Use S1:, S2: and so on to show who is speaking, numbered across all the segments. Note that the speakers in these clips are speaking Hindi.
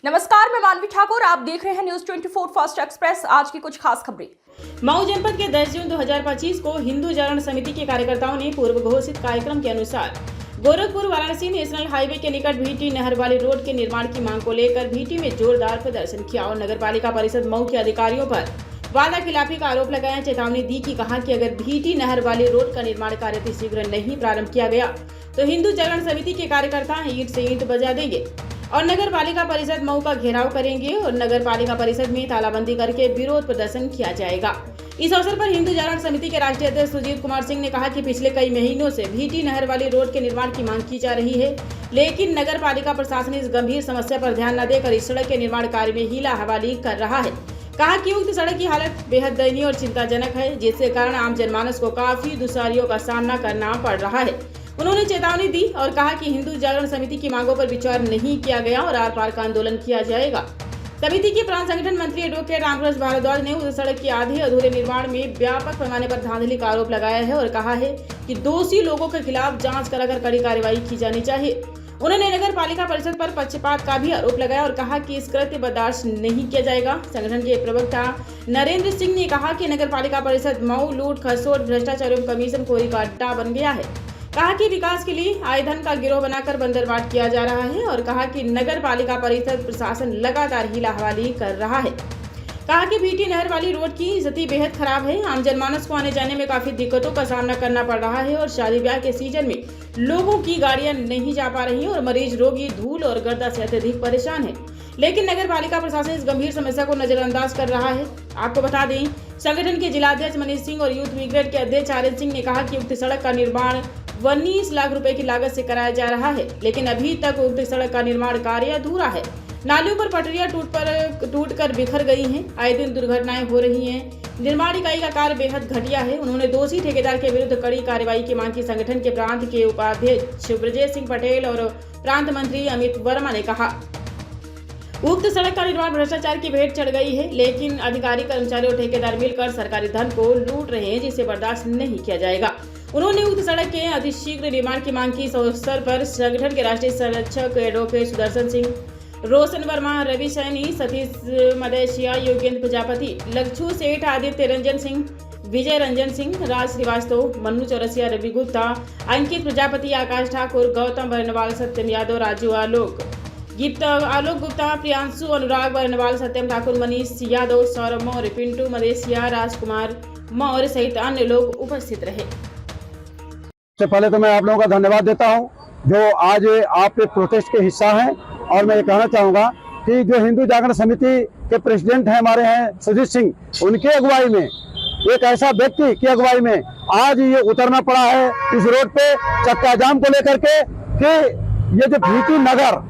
S1: नमस्कार, मैं मानवी ठाकुर। आप देख रहे हैं न्यूज 24 फास्ट एक्सप्रेस। आज की कुछ खास खबरें।
S2: मऊ जनपद के 10 जून 2025 को हिंदू जागरण समिति के कार्यकर्ताओं ने पूर्व घोषित कार्यक्रम के अनुसार गोरखपुर वाराणसी नेशनल हाईवे के निकट भीटी नहर वाली रोड के निर्माण की मांग को लेकर भीटी में जोरदार प्रदर्शन किया और नगर पालिका परिषद मऊ के अधिकारियों पर वादा खिलाफी का आरोप लगाया। चेतावनी दी कि कहा कि अगर भीटी नहर वाली रोड का निर्माण कार्य अतिशीघ्र नहीं प्रारंभ किया गया तो हिंदू जागरण समिति के कार्यकर्ता ईंट से ईंट बजा देंगे और नगर पालिका परिषद मऊ का घेराव करेंगे और नगर पालिका परिषद में तालाबंदी करके विरोध प्रदर्शन किया जाएगा। इस अवसर पर हिंदू जागरण समिति के राष्ट्रीय अध्यक्ष सुजीत कुमार सिंह ने कहा कि पिछले कई महीनों से भीटी नहर वाली रोड के निर्माण की मांग की जा रही है, लेकिन नगर पालिका प्रशासन इस गंभीर समस्या पर ध्यान न देकर इस सड़क के निर्माण कार्य में हीला हवाली कर रहा है। कहा कि उक्त सड़क की हालत बेहद दयनीय और चिंताजनक है, जिसके कारण आम जनमानस को काफी दुश्वारियों का सामना करना पड़ रहा है। उन्होंने चेतावनी दी और कहा कि हिंदू जागरण समिति की मांगों पर विचार नहीं किया गया और आर पार का आंदोलन किया जाएगा। समिति के प्रांत संगठन मंत्री एडवोकेट रामकृष्ण भारद्वाज ने उस सड़क के आधे अधूरे निर्माण में व्यापक पैमाने पर धांधली का आरोप लगाया है और कहा है कि दोषी लोगों के खिलाफ जांच कराकर कड़ी कार्रवाई की जानी चाहिए। उन्होंने नगर पालिका परिषद पर पक्षपात का भी आरोप लगाया और कहा कि इस कृत्य बर्दाश्त नहीं किया जाएगा। संगठन के प्रवक्ता नरेंद्र सिंह ने कहा कि नगर पालिका परिषद मऊ लूट खसोट भ्रष्टाचार एवं कमीशन खोरी का अड्डा बन गया है। कहा कि विकास के लिए आय धन का गिरोह बनाकर बंदरबाट किया जा रहा है और कहा कि नगर पालिका परिषद प्रशासन लगातार हीला हवाली कर रहा है। कहा कि भीटी नहर वाली रोड की स्थिति बेहद खराब है, आम जनमानस को आने जाने में काफी दिक्कतों का सामना करना पड़ रहा है और शादी ब्याह के सीजन में लोगों की गाड़ियां नहीं जा पा रही और मरीज रोगी धूल और गर्दा से अत्यधिक परेशान है, लेकिन नगर पालिका प्रशासन इस गंभीर समस्या को नजरअंदाज कर रहा है। आपको बता दें, संगठन के जिलाध्यक्ष मनीष सिंह और यूथ ब्रिगेड के अध्यक्ष आर्यन सिंह ने कहा कि उक्त सड़क का निर्माण 19 लाख रुपए की लागत से कराया जा रहा है, लेकिन अभी तक उक्त सड़क का निर्माण कार्य अधूरा है। नालियों पर पटरियां टूट कर बिखर गई हैं, आए दिन दुर्घटनाएं हो रही हैं। निर्माण इकाई का कार्य बेहद घटिया है। उन्होंने दोषी ठेकेदार के विरुद्ध कड़ी कार्रवाई की मांग की। संगठन के प्रांत के उपाध्यक्ष ब्रजेश सिंह पटेल और प्रांत मंत्री अमित वर्मा ने कहा, उक्त सड़क का निर्माण भ्रष्टाचार की भेंट चढ़ गई है, लेकिन अधिकारी कर्मचारी और ठेकेदार मिलकर सरकारी धन को लूट रहे हैं, जिसे बर्दाश्त नहीं किया जाएगा। उन्होंने उक्त सड़क के अतिशीघ्र निर्माण की मांग की। इस अवसर पर संगठन के राष्ट्रीय संरक्षक एडवोकेट सुदर्शन सिंह, रोशन वर्मा, रवि सैनी, सतीश मदेशिया, योगेंद्र प्रजापति, लक्षू सेठ, आदित्य रंजन सिंह, विजय रंजन सिंह, राज श्रीवास्तव, मन्नू चौरसिया, रवि गुप्ता, अंकित प्रजापति, आकाश ठाकुर, गौतम बरनवाल, सत्यम यादव, राजू आलोक गुप्ता, प्रियांशु, अनुराग बरनवाल, सत्यम ठाकुर, मनीष यादव, सौरभ मौर्य, पिंटू मदेशिया, राजकुमार मौर्य सहित अन्य लोग उपस्थित रहे।
S3: सबसे पहले तो मैं आप लोगों का धन्यवाद देता हूं जो आज आप प्रोटेस्ट के हिस्सा हैं, और मैं ये कहना चाहूँगा कि जो हिंदू जागरण समिति के प्रेसिडेंट हैं हमारे हैं सुजीत सिंह, उनके अगुवाई में, एक ऐसा व्यक्ति की अगुवाई में आज ये उतरना पड़ा है इस रोड पे चक्का जाम को लेकर के कि ये जो भीटी नगर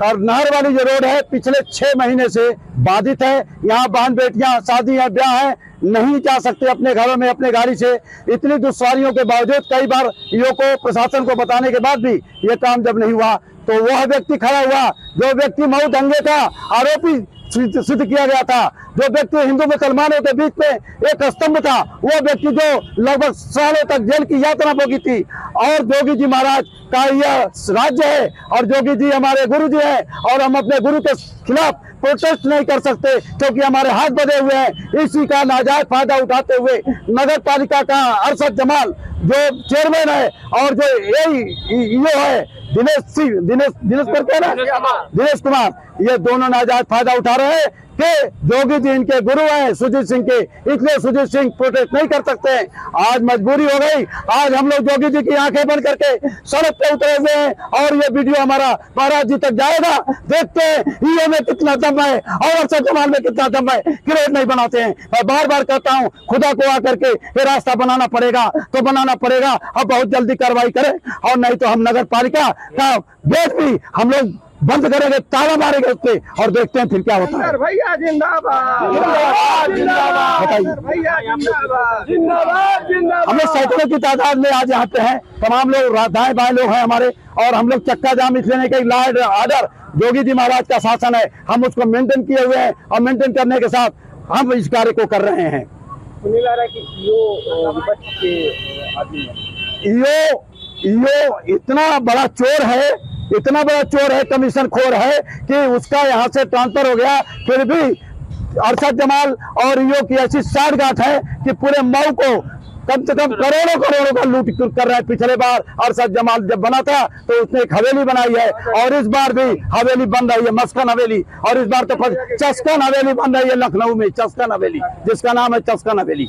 S3: और नहर वाली जो रोड है पिछले 6 महीने से बाधित है। यहाँ बहन बेटियां शादी है, ब्याह है, नहीं जा सकते अपने घरों में अपने गाड़ी से। इतनी दुश्वारियों के बावजूद कई बार युवकों प्रशासन को बताने के बाद भी ये काम जब नहीं हुआ तो वह व्यक्ति खड़ा हुआ जो व्यक्ति मऊ दंगे का आरोपी सिद्ध किया गया था, जो व्यक्ति हिंदू मुसलमानों के बीच में एक स्तंभ था, वो व्यक्ति जो लगभग सालों तक जेल की यातना भोगी थी। और जोगी जी महाराज का यह राज्य है और जोगी जी हमारे गुरु जी हैं और हम अपने गुरु के खिलाफ प्रोटेस्ट नहीं कर सकते क्योंकि हमारे हाथ बंधे हुए हैं। इसी का नाजायज फायदा उठाते हुए नगर पालिका का अरशद जमाल जो चेयरमैन है और जो ये है दिनेश कुमार, ये दोनों नाजायज फायदा उठा रहे हैं कि जोगी जी इनके गुरु हैं सुजीत सिंह के, इसलिए सुजीत सिंह प्रोटेस्ट नहीं कर सकते हैं। आज मजबूरी हो गई, आज हम लोग जोगी जी की आंखें बंद करके सड़क पे उतरे हुए हैं और ये वीडियो हमारा महाराज जी तक जाएगा। देखते हैं ये में कितना दम है और अरशद जमाल में कितना दम है कि रोड नहीं बनाते हैं। मैं बार बार कहता हूँ खुदा को आकर के ये रास्ता बनाना पड़ेगा तो बनाना पड़ेगा, अब बहुत जल्दी कार्रवाई करें और नहीं तो हम नगर पालिका का गेट भी हम लोग बंद करेंगे, ताला मारेंगे उसके और देखते हैं फिर क्या होता है।
S4: भैया जिंदाबाद,
S3: हम लोग सैकड़ों की तादाद में आज यहाँ पे हैं, तमाम लोग दाएं बाएं लोग हैं हमारे, और हम लोग चक्का जाम इसलिए नहीं law and order Jogi ji महाराज का शासन है, हम उसको मेंटेन किए हुए हैं और मेंटेन करने के साथ हम इस कार्य को कर रहे हैं। यो इतना बड़ा चोर है इतना बड़ा चोर है, कमीशन खोर है कि उसका यहाँ से ट्रांसफर हो गया, फिर भी अरशद जमाल और ईओ की ऐसी साठगांठ है कि पूरे मऊ को कम से कम करोड़ों करोड़ों का लूट कर रहा है। पिछले बार अरशद जमाल जब बना था तो उसने एक हवेली बनाई है, और इस बार भी हवेली बन रही है, मस्कन हवेली, और इस बार तो चस्कन हवेली बन रही है लखनऊ में, चस्कन हवेली, जिसका नाम है चस्कन हवेली।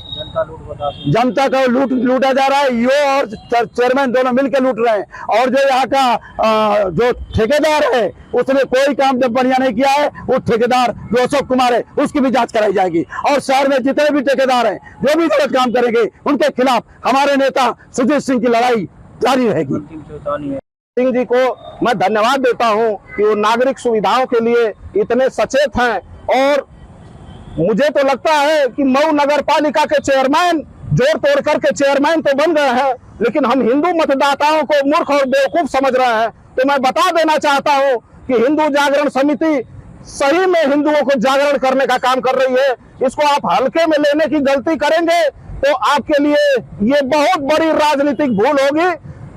S3: जनता का लूटा जा रहा है, ईओ और चेयरमैन दोनों मिलकर लूट रहे हैं। और जो यहाँ का जो ठेकेदार है उसने कोई काम जब बढ़िया नहीं किया है, वो ठेकेदार जो अशोक कुमार है उसकी भी जांच कराई जाएगी। और शहर में जितने भी ठेकेदार हैं जो भी गलत काम करेंगे उनके खिलाफ हमारे नेता सुजीत सिंह की लड़ाई जारी रहेगी। सिंह जी को मैं धन्यवाद देता हूं कि वो नागरिक सुविधाओं के लिए इतने सचेत हैं, और मुझे तो लगता है कि मऊ नगर पालिका के चेयरमैन जोर तोड़ करके चेयरमैन तो बन गए हैं, लेकिन हम हिंदू मतदाताओं को मूर्ख और बेवकूफ समझ रहे हैं। तो मैं बता देना चाहता हूं कि हिंदू जागरण समिति सही में हिंदुओं को जागरण करने का काम कर रही है। इसको आप हल्के में लेने की गलती करेंगे तो आपके लिए ये बहुत बड़ी राजनीतिक भूल होगी।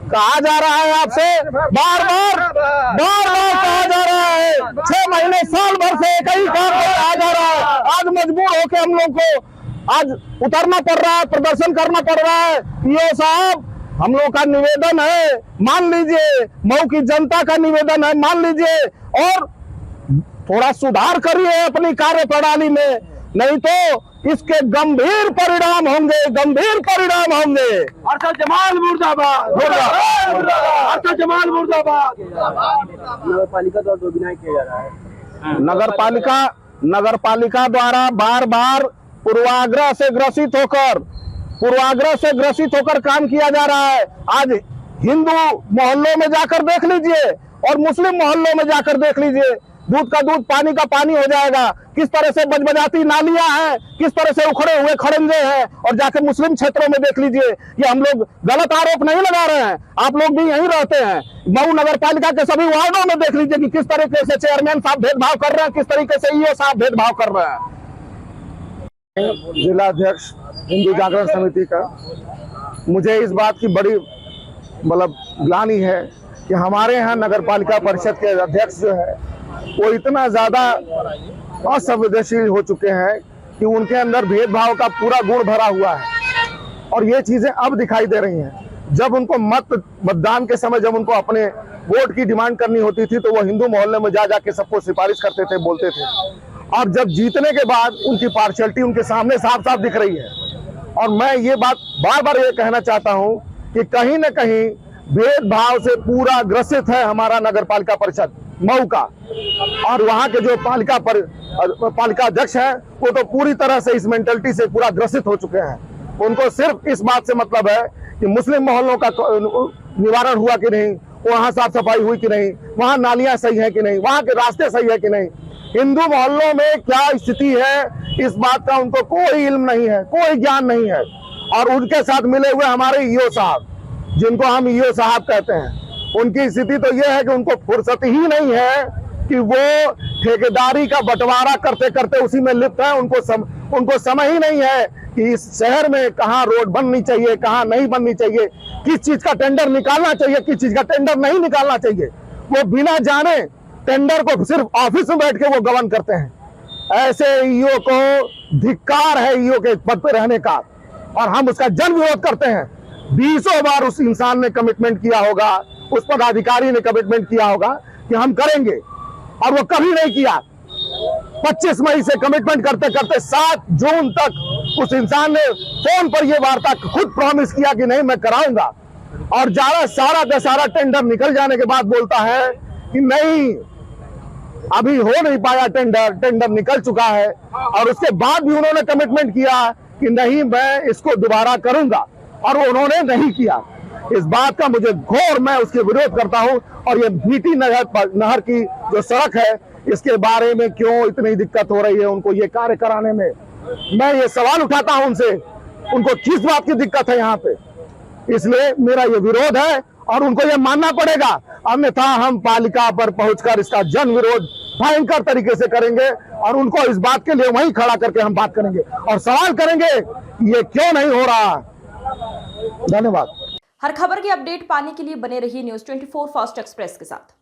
S3: कहा जा रहा है आपसे बार बार कहा जा रहा है, 6 महीने साल भर से एक ही काम कहा जा रहा है। आज मजबूर होकर हम लोग को आज उतरना पड़ रहा है, प्रदर्शन करना पड़ रहा है। ईओ साहब, हम लोग का निवेदन है, मान लीजिए, मऊ की जनता का निवेदन है, मान लीजिए, और थोड़ा सुधार करिए अपनी कार्य प्रणाली में, नहीं तो इसके गंभीर परिणाम होंगे, गंभीर परिणाम होंगे। अरशद जमाल मुर्दाबाद, अरशद जमाल मुर्दाबाद।
S4: नगर पालिका द्वारा जो विनाय किया जा रहा है,
S3: नगर पालिका द्वारा बार बार पूर्वाग्रह से ग्रसित होकर काम किया जा रहा है। आज हिंदू मोहल्लों में जाकर देख लीजिए और मुस्लिम मोहल्लों में जाकर देख लीजिए, दूध का दूध पानी का पानी हो जाएगा। किस तरह से बजबजाती नालियां हैं, किस तरह से उखड़े हुए खड़ंजे हैं। और जाकर मुस्लिम क्षेत्रों में देख लीजिए, ये हम लोग गलत आरोप नहीं लगा रहे हैं, आप लोग भी यहीं रहते हैं। मऊ नगर पालिका के सभी वार्डों में देख लीजिए कि किस तरीके से चेयरमैन साहब भेदभाव कर रहे हैं, किस तरीके से ईओ साहब भेदभाव कर रहे हैं। जिला अध्यक्ष हिंदू जागरण समिति का मुझे इस बात की बड़ी ग्लानि है कि हमारे यहाँ नगर पालिका परिषद के अध्यक्ष जो है वो इतना ज्यादा असंवेदनशील हो चुके हैं कि उनके अंदर भेदभाव का पूरा गुण भरा हुआ है। और ये चीजें अब दिखाई दे रही हैं। जब उनको मतदान के समय जब उनको अपने वोट की डिमांड करनी होती थी तो वो हिंदू मोहल्ले में जा जाके सबको सिफारिश करते थे, बोलते थे। और जब जीतने के बाद उनकी पार्शियलिटी उनके सामने साफ साफ दिख रही है। और मैं ये बात बार बार ये कहना चाहता हूं कि कहीं न कहीं भेदभाव से पूरा ग्रसित है हमारा नगर पालिका परिषद मऊ का। और वहां के जो पालिका अध्यक्ष हैं वो तो पूरी तरह से इस मेंटलिटी से पूरा ग्रसित हो चुके हैं। उनको सिर्फ इस बात से मतलब है कि मुस्लिम मोहल्लों का निवारण हुआ कि नहीं, वहां साफ सफाई हुई कि नहीं, वहां नालियां सही है कि नहीं, वहां के रास्ते सही है कि नहीं, हिंदू मोहल्लों में क्या स्थिति है, इस बात का उनको कोई इल्म नहीं है, कोई ज्ञान नहीं है। और उनके साथ मिले हुए हमारे ईओ साहब, जिनको हम ईओ साहब कहते हैं, उनकी स्थिति तो यह है कि उनको फुर्सत ही नहीं है कि वो ठेकेदारी का बंटवारा करते करते उसी में लिप्त है। उनको समय ही नहीं है कि इस शहर में कहाँ रोड बननी चाहिए, कहाँ नहीं बननी चाहिए, किस चीज का टेंडर निकालना चाहिए, किस चीज का टेंडर नहीं निकालना चाहिए। वो बिना जाने टेंडर को सिर्फ ऑफिस में बैठ के वो गवर्न करते हैं। ऐसे ईओ को धिक्कार है, ईओ के पद पर रहने का, और हम उसका जन विरोध करते हैं। 20 बार उस इंसान ने कमिटमेंट किया होगा, उस पदाधिकारी ने कमिटमेंट किया होगा कि हम करेंगे, और वो कभी नहीं किया। 25 मई से कमिटमेंट करते करते 7 जून तक उस इंसान ने फोन पर यह वार्ता खुद प्रॉमिस किया कि नहीं मैं कराऊंगा, और सारा का सारा टेंडर निकल जाने के बाद बोलता है कि नहीं अभी हो नहीं पाया, टेंडर निकल चुका है। और उसके बाद भी उन्होंने कमिटमेंट किया कि नहीं मैं इसको दोबारा करूंगा, और उन्होंने नहीं किया। इस बात का मुझे घोर, मैं उसके विरोध करता हूं। और ये भीटी नहर की जो सड़क है, इसके बारे में क्यों इतनी दिक्कत हो रही है उनको ये कार्य कराने में, मैं ये सवाल उठाता हूं उनसे, उनको किस बात की दिक्कत है यहाँ पे। इसलिए मेरा ये विरोध है और उनको ये मानना पड़ेगा, अन्यथा हम पालिका पर पहुंचकर इसका जन विरोध भयंकर तरीके से करेंगे, और उनको इस बात के लिए वहीं खड़ा करके हम बात करेंगे और सवाल करेंगे ये क्यों नहीं हो रहा। धन्यवाद।
S1: हर खबर की अपडेट पाने के लिए बने रहिए न्यूज़ 24 फास्ट एक्सप्रेस के साथ।